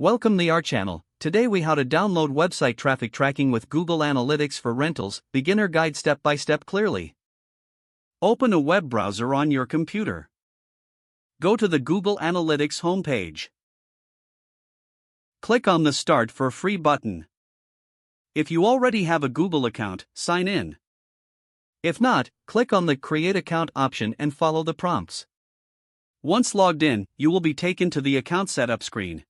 Welcome to our channel. Today we how to download website traffic tracking with Google Analytics for rentals, beginner guide step by step clearly. Open a web browser on your computer. Go to the Google Analytics homepage. Click on the Start for Free button. If you already have a Google account, sign in. If not, click on the Create Account option and follow the prompts. Once logged in, you will be taken to the account setup screen.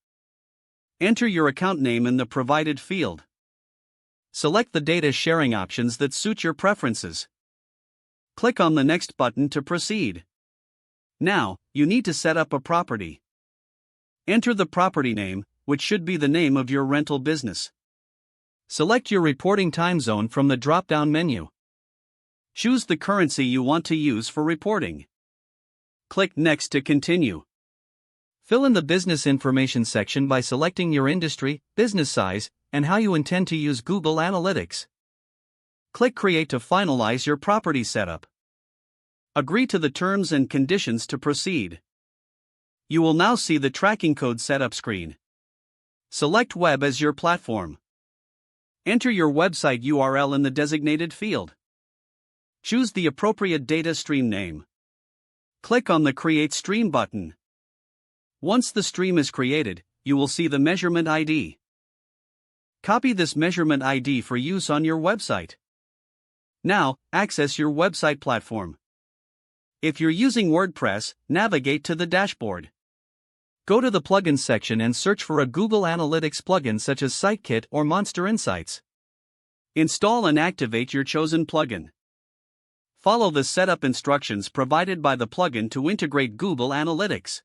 Enter your account name in the provided field. Select the data sharing options that suit your preferences. Click on the Next button to proceed. Now, you need to set up a property. Enter the property name, which should be the name of your rental business. Select your reporting time zone from the drop-down menu. Choose the currency you want to use for reporting. Click Next to continue. Fill in the business information section by selecting your industry, business size, and how you intend to use Google Analytics. Click Create to finalize your property setup. Agree to the terms and conditions to proceed. You will now see the tracking code setup screen. Select Web as your platform. Enter your website URL in the designated field. Choose the appropriate data stream name. Click on the Create Stream button. Once the stream is created, you will see the measurement ID. Copy this measurement ID for use on your website. Now, access your website platform. If you're using WordPress, navigate to the dashboard. Go to the Plugins section and search for a Google Analytics plugin such as SiteKit or Monster Insights. Install and activate your chosen plugin. Follow the setup instructions provided by the plugin to integrate Google Analytics.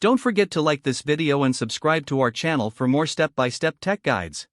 Don't forget to like this video and subscribe to our channel for more step-by-step tech guides.